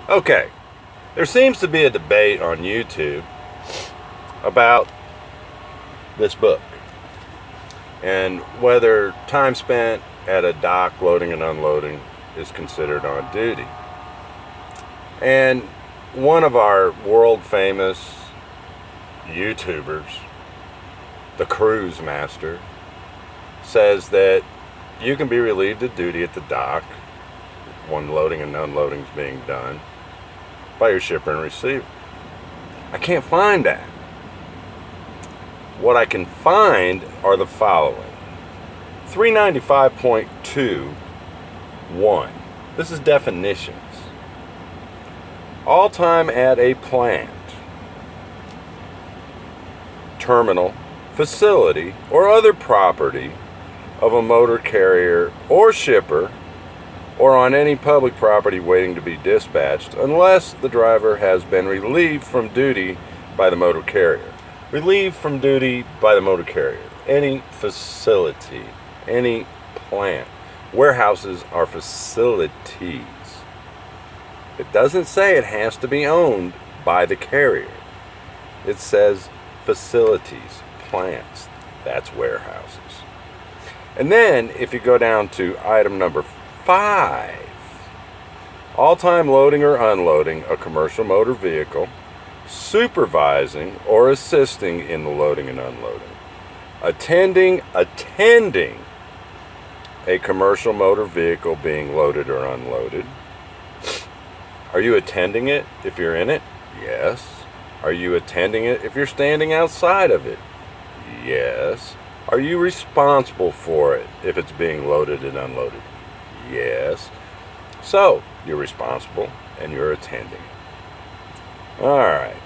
Okay, there seems to be a debate on YouTube about this book and whether time spent at a dock loading and unloading is considered on duty. And one of our world famous YouTubers, the Cruise Master, says that you can be relieved of duty at the dock when loading and unloading is being done by your shipper and receiver. I can't find that. What I can find are the following. 395.2.1. This is definitions. All time at a plant, terminal, facility, or other property of a motor carrier or shipper, or on any public property waiting to be dispatched, unless the driver has been relieved from duty by the motor carrier. Relieved from duty by the motor carrier. Any facility, any plant. Warehouses are facilities. It doesn't say it has to be owned by the carrier. It says facilities, plants. That's warehouses. And then if you go down to item number 5, all-time loading or unloading a commercial motor vehicle, supervising or assisting in the loading and unloading, attending a commercial motor vehicle being loaded or unloaded. Are you attending it if you're in it? Yes. Are you attending it if you're standing outside of it? Yes. Are you responsible for it if it's being loaded and unloaded? Yes. So, you're responsible and you're attending it. Alright.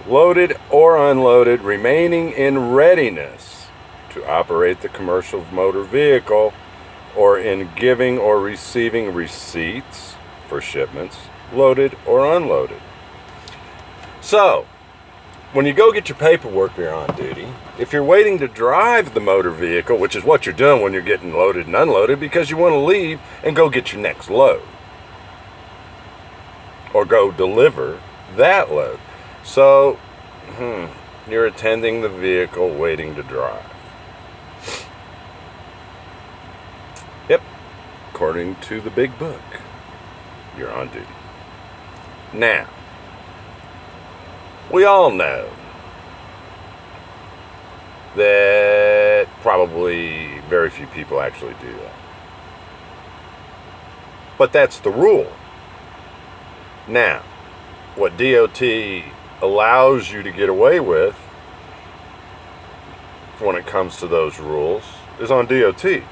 Loaded or unloaded, remaining in readiness to operate the commercial motor vehicle, or in giving or receiving receipts for shipments, loaded or unloaded. So, when you go get your paperwork you're on duty, if you're waiting to drive the motor vehicle, which is what you're doing when you're getting loaded and unloaded, because you want to leave and go get your next load, or go deliver that load. So, you're attending the vehicle waiting to drive. Yep, according to the big book, you're on duty. Now, we all know that probably very few people actually do that. But that's the rule. Now, what DOT allows you to get away with when it comes to those rules is on DOT.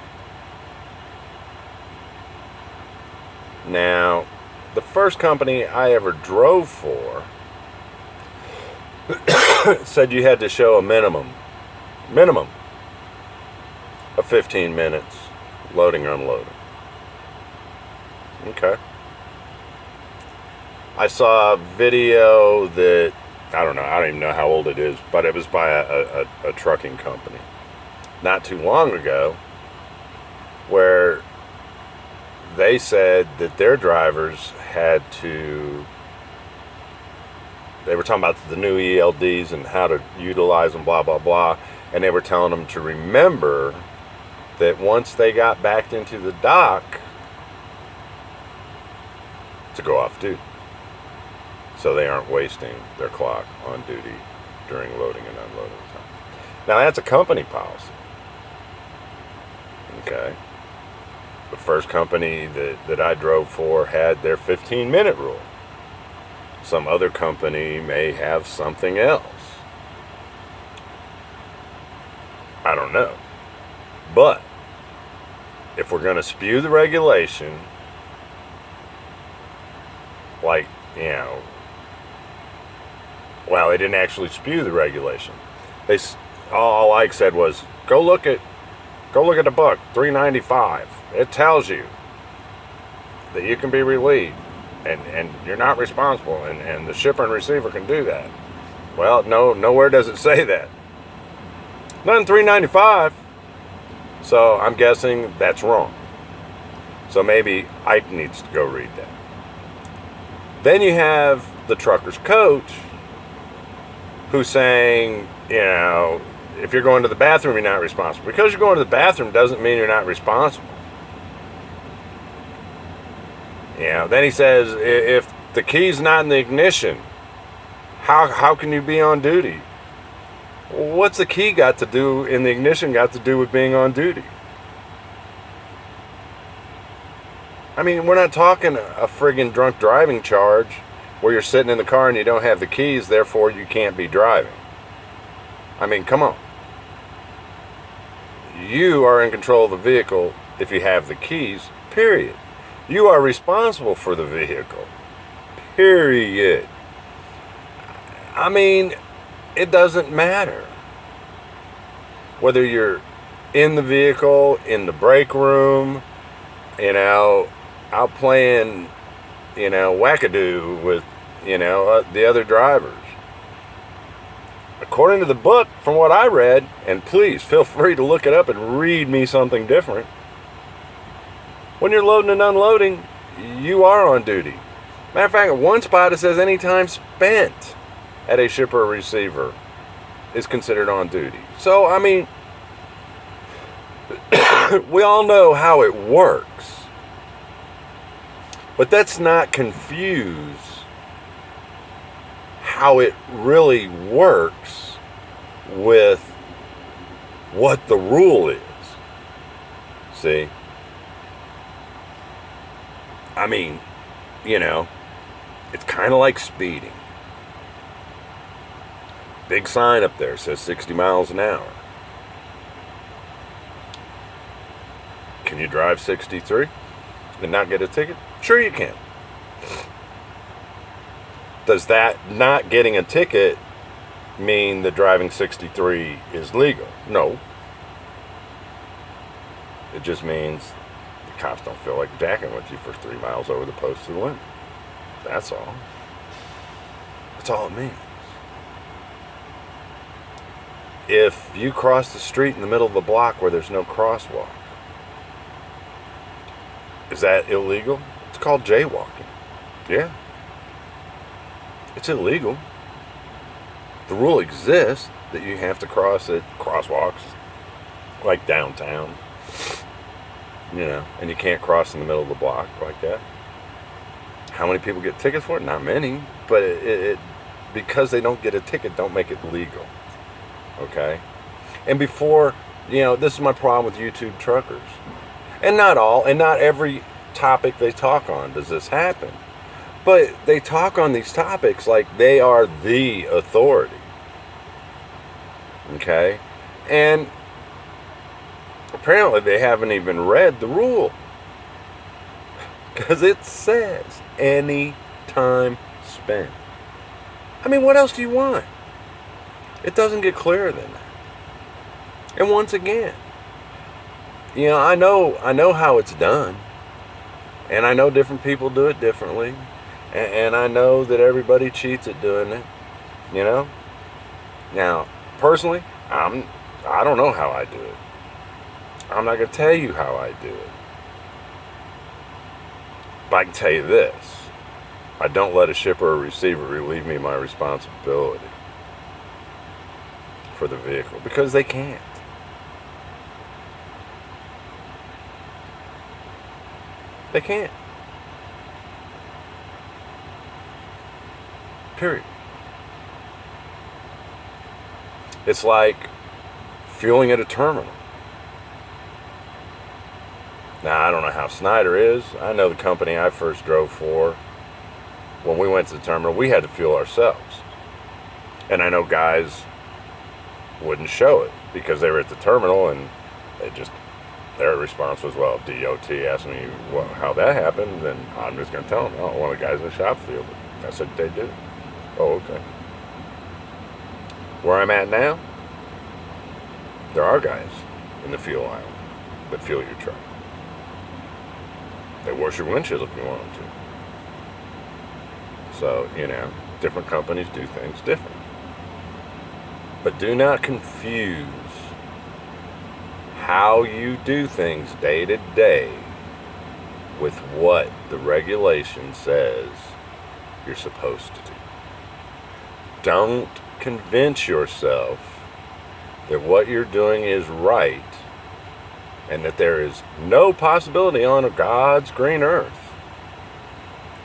Now, the first company I ever drove for said you had to show a minimum of 15 minutes loading or unloading. Okay. I saw a video that, I don't even know how old it is, but it was by a trucking company not too long ago, where they said that their drivers had to, they were talking about the new ELDs and how to utilize them, blah, blah, blah. And they were telling them to remember that once they got back into the dock, to go off duty, so they aren't wasting their clock on duty during loading and unloading time. Now, that's a company policy. Okay. The first company that I drove for had their 15-minute rule. Some other company may have something else. I don't know. But if we're going to spew the regulation, like, well, they didn't actually spew the regulation. All Ike said was, go look at the book, 395. It tells you that you can be relieved and you're not responsible, and the shipper and receiver can do that. Well, nowhere does it say that. Not in 395. So I'm guessing that's wrong. So maybe Ike needs to go read that. Then you have the trucker's coach who's saying, if you're going to the bathroom, you're not responsible. Because you're going to the bathroom doesn't mean you're not responsible. Then he says, if the key's not in the ignition, how can you be on duty? What's the key got to do in the ignition got to do with being on duty? I mean, we're not talking a friggin' drunk driving charge where you're sitting in the car and you don't have the keys, therefore you can't be driving. I mean, come on. You are in control of the vehicle if you have the keys, period. You are responsible for the vehicle, period. I mean, it doesn't matter whether you're in the vehicle, in the break room, out playing, wackadoo with, the other drivers. According to the book, from what I read, and please feel free to look it up and read me something different. When you're loading and unloading, you are on duty. Matter of fact, at one spot it says any time spent at a shipper or receiver is considered on duty. So, I mean, we all know how it works. But let's not confuse how it really works with what the rule is. See? I mean, it's kind of like speeding. Big sign up there says 60 miles an hour. Can you drive 63 and not get a ticket? Sure you can. Does that not getting a ticket mean that driving 63 is legal? No. It just means the cops don't feel like jacking with you for 3 miles over the posted limit. That's all. That's all it means. If you cross the street in the middle of the block where there's no crosswalk, is that illegal? It's called jaywalking. Yeah. It's illegal. The rule exists that you have to cross at crosswalks, like downtown, and you can't cross in the middle of the block like that. How many people get tickets for it? Not many, but it because they don't get a ticket, don't make it legal. Okay? And before, this is my problem with YouTube truckers. And not every topic they talk on does this happen. But they talk on these topics like they are the authority. Okay? And apparently they haven't even read the rule. Because it says any time spent. I mean, what else do you want? It doesn't get clearer than that. And once again, I know how it's done. And I know different people do it differently. And I know that everybody cheats at doing it. Now, personally, I don't know how I do it. I'm not going to tell you how I do it. But I can tell you this. I don't let a shipper or receiver relieve me of my responsibility for the vehicle. Because they can't. They can't. Period. It's like fueling at a terminal. Now, I don't know how Snyder is. I know the company I first drove for, when we went to the terminal, we had to fuel ourselves. And I know guys wouldn't show it because they were at the terminal and their response was, well, if DOT asked me how that happened, then I'm just going to tell them, oh, one of the guys in the shop fueled it. I said, they did. Oh, okay. Where I'm at now, there are guys in the fuel aisle that fuel your truck. They wash your windshield if you want them to. So, different companies do things different. But do not confuse how you do things day to day with what the regulation says you're supposed to do. Don't convince yourself that what you're doing is right and that there is no possibility on God's green earth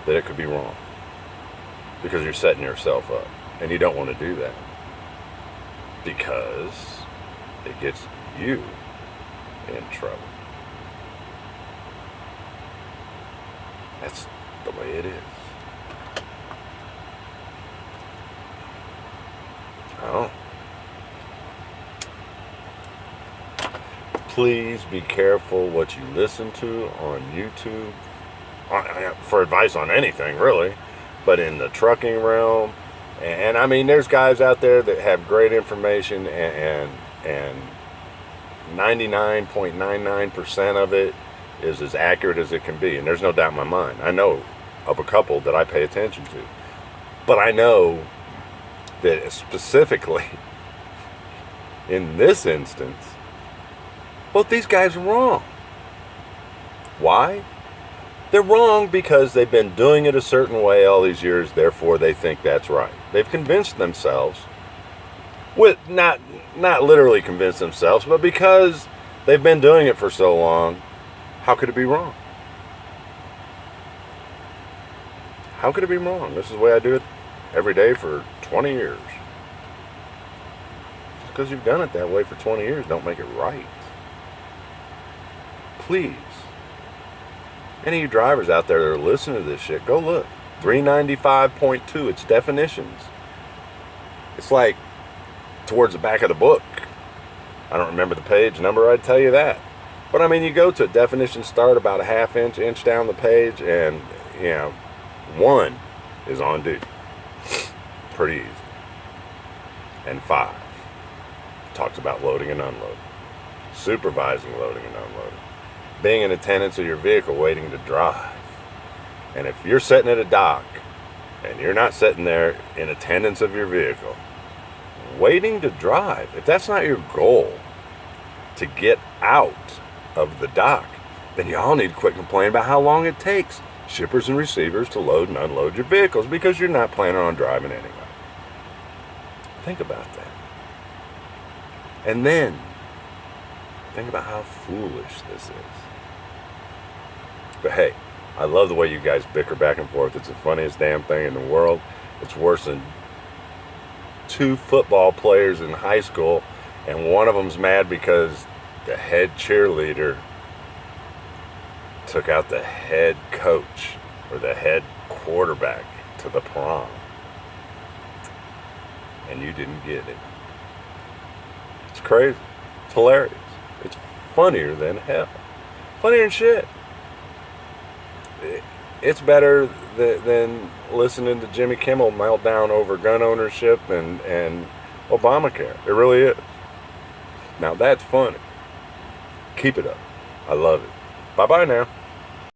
that it could be wrong, because you're setting yourself up, and you don't want to do that because it gets you in trouble. That's the way it is. Oh. Please be careful what you listen to on YouTube, for advice on anything really, but in the trucking realm. And I mean, there's guys out there that have great information, and 99.99% of it is as accurate as it can be. And there's no doubt in my mind. I know of a couple that I pay attention to. But I know that specifically in this instance, both these guys are wrong. Why? They're wrong because they've been doing it a certain way all these years, therefore they think that's right. They've convinced themselves, with not literally convinced themselves, but because they've been doing it for so long, how could it be wrong? How could it be wrong? This is the way I do it every day for 20 years. Just because you've done it that way for 20 years don't make it right. Please. Any of you drivers out there that are listening to this shit, go look. 395.2, it's definitions. It's like towards the back of the book. I don't remember the page number, I'd tell you that. But I mean, you go to a definition start about a half inch down the page, and, you know, 1 is on duty. Pretty easy. And 5 talks about loading and unloading. Supervising loading and unloading. Being in attendance of your vehicle waiting to drive. And if you're sitting at a dock and you're not sitting there in attendance of your vehicle waiting to drive, if that's not your goal to get out of the dock, then y'all need to quit complaining about how long it takes shippers and receivers to load and unload your vehicles, because you're not planning on driving anyway. Think about that. And then think about how foolish this is. But hey, I love the way you guys bicker back and forth. It's the funniest damn thing in the world. It's worse than 2 football players in high school, and one of them's mad because the head cheerleader took out the head coach or the head quarterback to the prom, and you didn't get it. It's crazy. It's hilarious. It's funnier than hell. Funnier than shit. It's better than listening to Jimmy Kimmel meltdown over gun ownership and Obamacare. It really is. Now that's funny. Keep it up. I love it. Bye-bye now.